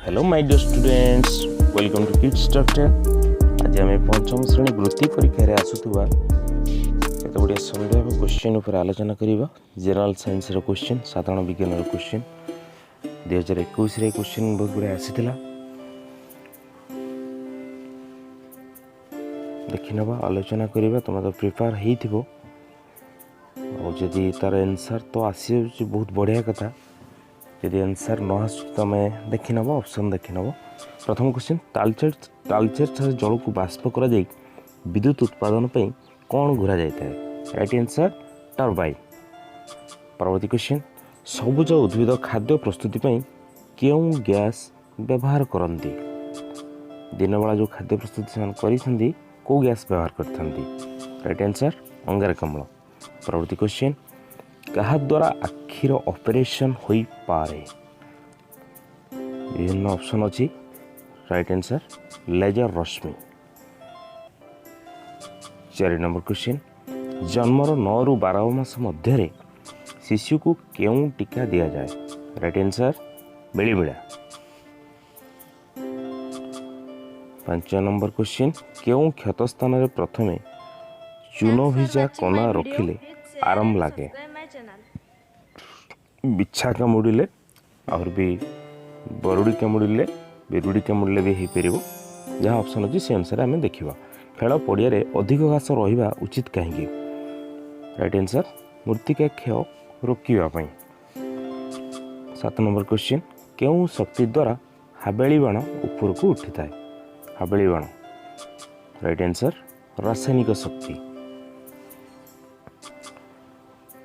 Hello my dear students, welcome to kids talk. आज आम पंचम श्रेणी वृत्ति परीक्षा आसुवा केत गुड़िया संदेह क्वेश्चन उपर आलोचना करवा। जनरल साइंस क्वेश्चन, साधारण विज्ञान क्वेश्चन 2021 क्वेश्चन बहुत गुड़ाए आसीला। देखि नवा आलोचना करवा। तुम तो प्रिपेयर हो जदि तार आंसर तो आसी बहुत बढ़िया कथा। यदि आंसर न आस तुम देखि नब, ऑप्शन देखि नब। प्रथम क्वेश्चन, तालचेर जल को बाष्प कर विद्युत उत्पादन पर कौन घुरा जाए? Right answer turbine. परवर्ती क्वेश्चन, सबुज उद्भिद खाद्य प्रस्तुति क्यों गैस व्यवहार करती? दिन बेला जो खाद्य प्रस्तुति से कौ गैस व्यवहार करते? राइट आंसर अंगारकाम्ल। परवर्ती क्वेश्चन, क्या द्वारा आखिर ऑपरेशन होई पारे? विभिन्न ऑप्शन अच्छी। राइट आंसर लेजर रश्मि। 4 नंबर क्वेश्चन, जन्मर 9 ରୁ 12 मास मध्य शिशु को क्यों टीका दिया जाए? राइट आंसर बेलीबिड़ा। 5 नंबर क्वेश्चन, क्यों क्षत स्थान प्रथमे चून भिजा कना रखिले आराम लगे? बिछा कामुड़े आहुर भी बरुड़ी कामुड़े बिरुड़ी कामुड़े भी हो पार। जहाँ ऑप्शन अच्छी से अनुसार आम देखा। खेल पड़िया अधिक घास रहा उचित कहीं? राइट आंसर मृत्तिका क्षय रोकवाई। 7 नंबर क्वेश्चन, क्यों शक्ति द्वारा हाबेली बाण ऊपर को उठी थाए? हाबेली बाण। राइट आंसर रासायनिक शक्ति।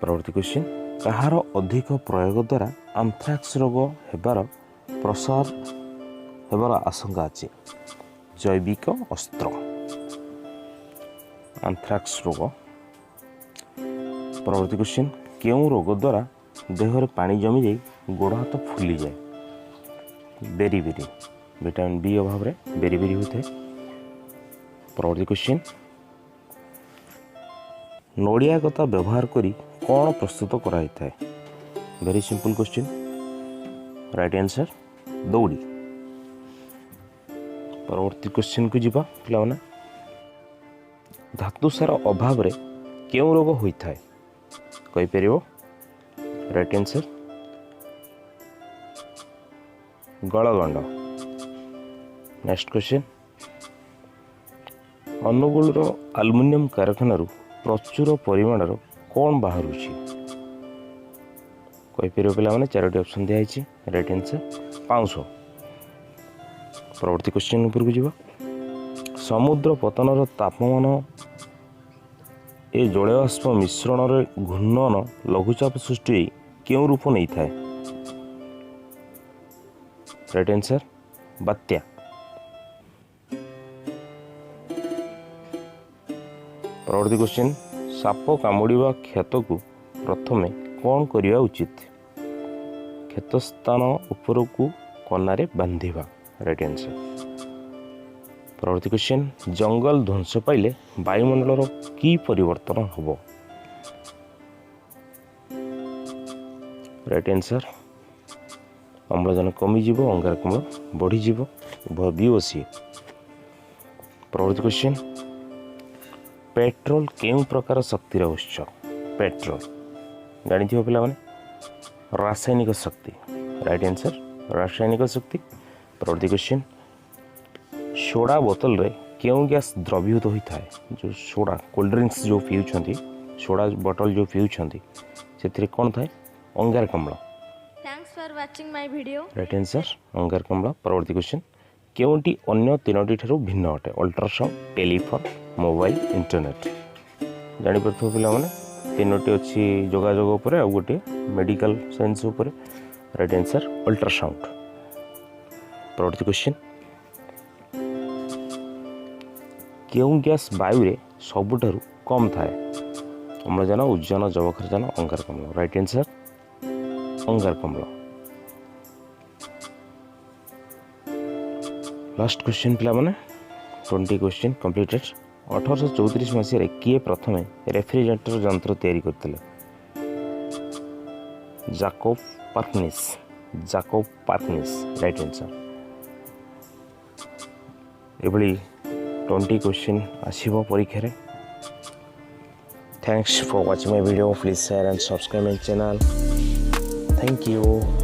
परवर्ती क्वेश्चन, कहार अधिक प्रयोग द्वारा आंथ्राक्स रोग हेबार प्रसार हेबार आशंका अच्छी? जैविक अस्त्र। आंथ्राक्स रोग। परवर्ती क्वेश्चन, क्यों रोग द्वारा देह पानी जमी जाए गोड़ हाथ फुली जाए? बेरीबेरी। विटामिन बी अभाव में बेरीबेरी होता है। परवर्ती क्वेश्चन, नड़िया गता व्यवहार करी कौन प्रस्तुत कराई थाए? Very simple question. Right answer दौड़ी। परवर्ती क्वेश्चन को जीवा पिलाने। धातुसार अभाव रे क्यों रोग होता है? कही पार? राइट आंसर गलगंड। नेक्स्ट क्वेश्चन, अनुगुल आलुमिनियम कारखाना प्रचुर परिमाण कौन बाहर? कही पार पे 4टी ऑप्शन दिखाई। राइट आंसर पाउंश। परवर्ती क्वेश्चन ऊपर को जीवा। समुद्र पतन तापमान ए जलबाष्प मिश्रण घूर्णन लघुचाप सृष्टि क्यों रूप नहीं थाए? राइट आंसर बात्या। परवर्ती क्वेश्चन, साप कामुड़ा क्षत को प्रथमे कौन करने उचित? क्षत स्थान उपर को कनारे बांधिबा। Right answer. परवर्ती क्वेश्चन, जंगल ध्वंस पाइले वायुमंडल की परिवर्तन होबो? राइट आंसर अम्लजान कमिजिव, अंगारकाम्ल बढ़ीजिव, उभय बी और सी। परवर्ती क्वेश्चन, पेट्रोल केउं प्रकार शक्तिर उत्स? पेट्रोल जानी पे रासायनिक शक्ति। राइट आंसर रासायनिक शक्ति। परवर्ती क्वेश्चन, सोडा बोतल रे क्यों गैस द्रवीभूत होता है? जो सोडा कोल्ड ड्रिंक्स जो पीउछंती, सोडा बोतल जो पीउछंती से कौन थाए? अंगारकाम्ल। Thanks for watching my video. Right answer अंगारकाम्ल। परवर्ती क्वेश्चन, केउंटी अन्य 3टी ठारू भिन्न अटे? Ultrasound, telephone, mobile, internet. जानी पारथो पिला माने 3टी अच्छी जोगाजोग उपर आ गोटे मेडिकल साइंस उपर। Right answer ultrasound. परवर्ती क्वेश्चन, क्यों गैस वायु रे सबुठारु कम थाए? अम्लजान, उद्जान, जबक्षारजान, अंगारकाम्ल। राइट आंसर अंगारकाम्ल। लास्ट क्वेश्चन पिला माने 20 क्वेश्चन कंप्लीटेड। 1834 मसीह किए प्रथमे रेफ्रिजरेटर यंत्र तैयारी करते? जाकोब पार्कनिस। राइट आंसर एभली 20 क्वेश्चन आसीबो परीक्षा रे। Thanks for watching my video, please share and subscribe my channel. Thank you.